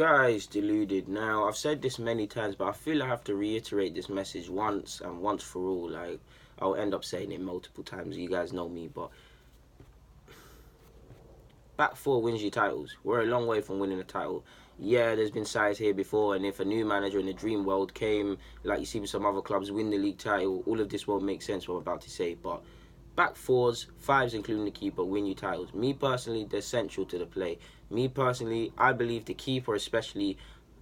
guys deluded. Now, I've said this many times, but I feel I have to reiterate this message once and once for all. Like, I'll end up saying it multiple times. You guys know me, but back four wins you titles. We're a long way from winning a title. Yeah, there's been sides here before, and if a new manager in the dream world came, like you see with some other clubs, win the league title, all of this won't make sense what I'm about to say. But back fours, fives, including the keeper, win you titles. Me personally, they're central to the play. Me personally, I believe the keeper especially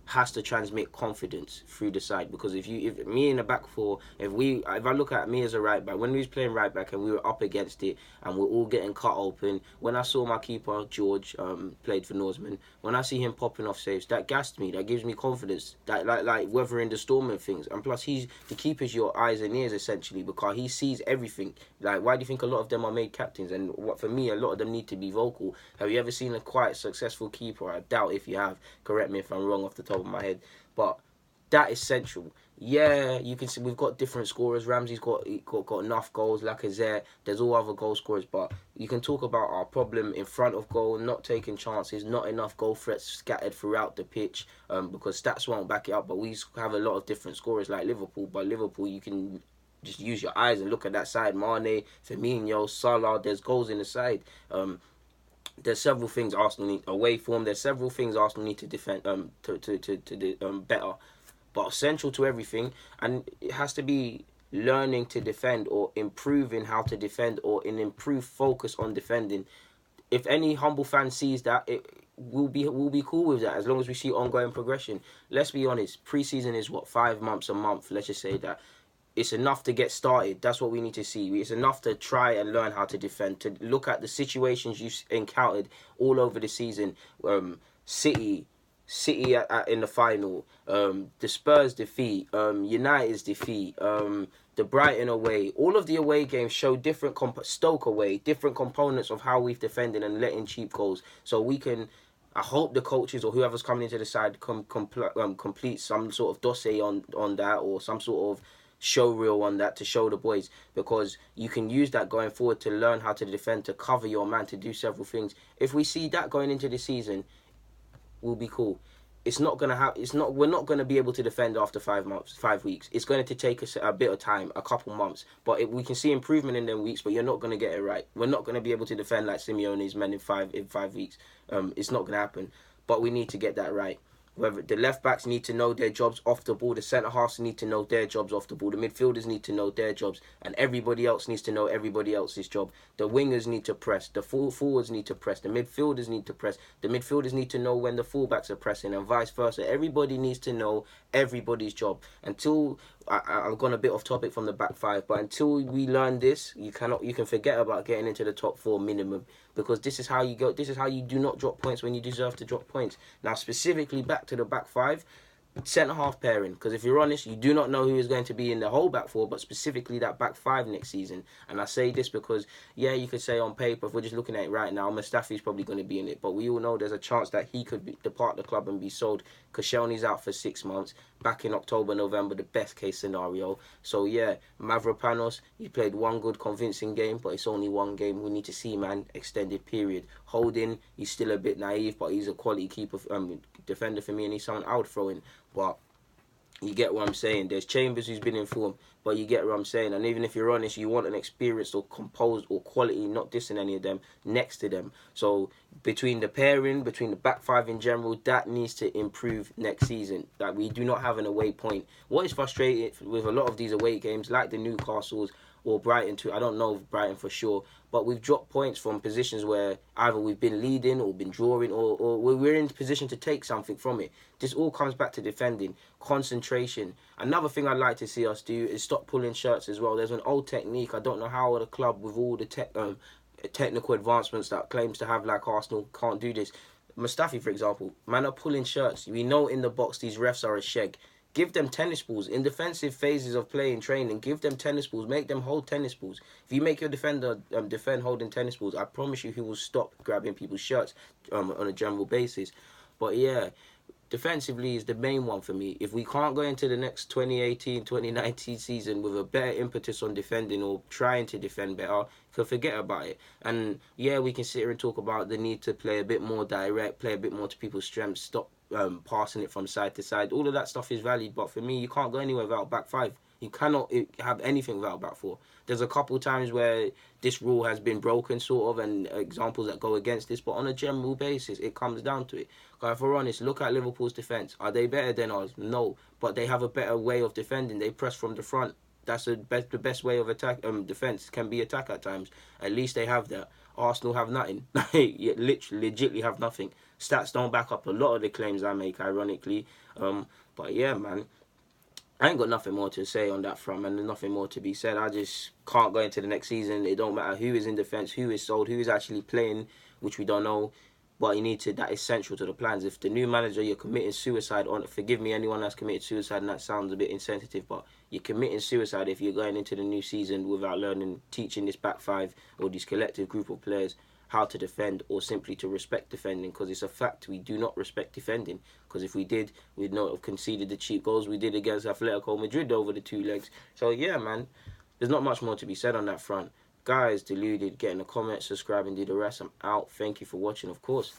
has to transmit confidence through the side, because if me in the back four, if I look at me as a right back, when we was playing right back and we were up against it and we're all getting cut open, when I saw my keeper George played for Norseman, when I see him popping off saves, that gassed me, that gives me confidence, that like weathering the storm and things. And plus, the keeper's your eyes and ears essentially, because he sees everything. Like, why do you think a lot of them are made captains? And what, for me, a lot of them need to be vocal. Have you ever seen a quite successful keeper? I doubt if you have. Correct me if I'm wrong off the top of my head, but that is central. Yeah, you can see we've got different scorers. Ramsey's got enough goals. Lacazette, there's all other goal scorers, but you can talk about our problem in front of goal, not taking chances, not enough goal threats scattered throughout the pitch, because stats won't back it up. But we have a lot of different scorers like Liverpool. But Liverpool, you can just use your eyes and look at that side. Mane, Firmino, Salah. There's goals in the side. There's several things Arsenal need away form. There's several things Arsenal need to defend to better, but central to everything, and it has to be learning to defend or improving how to defend or an improved focus on defending. If any humble fan sees that, we'll be cool with that as long as we see ongoing progression. Let's be honest. Preseason is what, 5 months, a month. Let's just say that. It's enough to get started. That's what we need to see. It's enough to try and learn how to defend, to look at the situations you've encountered all over the season. City in the final, the Spurs defeat, United's defeat, the Brighton away. All of the away games show different, Stoke away, different components of how we've defended and letting cheap goals. So we can... I hope the coaches or whoever's coming into the side complete some sort of dossier on that, or some sort of show reel on that to show the boys, because you can use that going forward to learn how to defend, to cover your man, to do several things. If we see that going into the season, we'll be cool. It's not gonna have. We're not gonna be able to defend after 5 months, 5 weeks. It's going to take us a bit of time, a couple months. But we can see improvement in them weeks. But you're not gonna get it right. We're not gonna be able to defend like Simeone's men in 5 weeks. It's not gonna happen. But we need to get that right. Whether the left backs need to know their jobs off the ball, the centre halves need to know their jobs off the ball, the midfielders need to know their jobs, and everybody else needs to know everybody else's job. The wingers need to press, the forwards need to press, the midfielders need to press, the midfielders need to know when the fullbacks are pressing, and vice versa. Everybody needs to know everybody's job. Until I've gone a bit off topic from the back five, but until we learn this, you can forget about getting into the top four minimum, because this is how you go. This is how you do not drop points when you deserve to drop points. Now, specifically back to the back five, centre half pairing, because if you're honest, you do not know who is going to be in the whole back four, but specifically that back five next season. And I say this because, yeah, you could say on paper, if we're just looking at it right now, Mustafi's probably going to be in it, but we all know there's a chance that he could depart the club and be sold. Koscielny's out for 6 months, back in October, November, the best case scenario. So yeah, Mavropanos, he played one good convincing game, but it's only one game. We need to see, man, extended period. Holding, he's still a bit naive, but he's a quality keeper, defender for me, and he's someone I would throw in. But you get what I'm saying. There's Chambers who's been in form, but you get what I'm saying. And even if you're honest, you want an experienced or composed or quality, not dissing any of them, next to them. So between the pairing, between the back five in general, that needs to improve next season. Like, we do not have an away point. What is frustrating with a lot of these away games, like the Newcastles or Brighton too, I don't know Brighton for sure, but we've dropped points from positions where either we've been leading or been drawing, or we're in position to take something from it. This all comes back to defending, concentration. Another thing I'd like to see us do is stop pulling shirts as well. There's an old technique, I don't know how the club with all the technical advancements that claims to have like Arsenal can't do this. Mustafi, for example, man are pulling shirts. We know in the box these refs are a sheg. Give them tennis balls. In defensive phases of play and training, give them tennis balls. Make them hold tennis balls. If you make your defender defend holding tennis balls, I promise you he will stop grabbing people's shirts on a general basis. But yeah, defensively is the main one for me. If we can't go into the next 2018-2019 season with a better impetus on defending or trying to defend better, can forget about it. And yeah, we can sit here and talk about the need to play a bit more direct, play a bit more to people's strengths, stop passing it from side to side. All of that stuff is valid, but for me, you can't go anywhere without back five. You cannot have anything without back four. There's a couple times where this rule has been broken, sort of, and examples that go against this, but on a general basis, it comes down to it. Because if we're honest, look at Liverpool's defence. Are they better than ours? No, but they have a better way of defending. They press from the front. That's the best way of attack. Defense can be attack at times. At least they have that. Arsenal have nothing. Legitly have nothing. Stats don't back up a lot of the claims I make, ironically. But yeah, man, I ain't got nothing more to say on that front, man. There's nothing more to be said. I just can't go into the next season. It don't matter who is in defence, who is sold, who is actually playing, which we don't know. But you need to. That is central to the plans. If the new manager, you're committing suicide on. Forgive me, anyone that's committed suicide, and that sounds a bit insensitive, but you're committing suicide if you're going into the new season without learning, teaching this back five or this collective group of players how to defend or simply to respect defending. Because it's a fact we do not respect defending. Because if we did, we'd not have conceded the cheap goals we did against Atletico Madrid over the two legs. So yeah, man, there's not much more to be said on that front. Guys, deluded, get in the comments, subscribe and do the rest. I'm out. Thank you for watching, of course.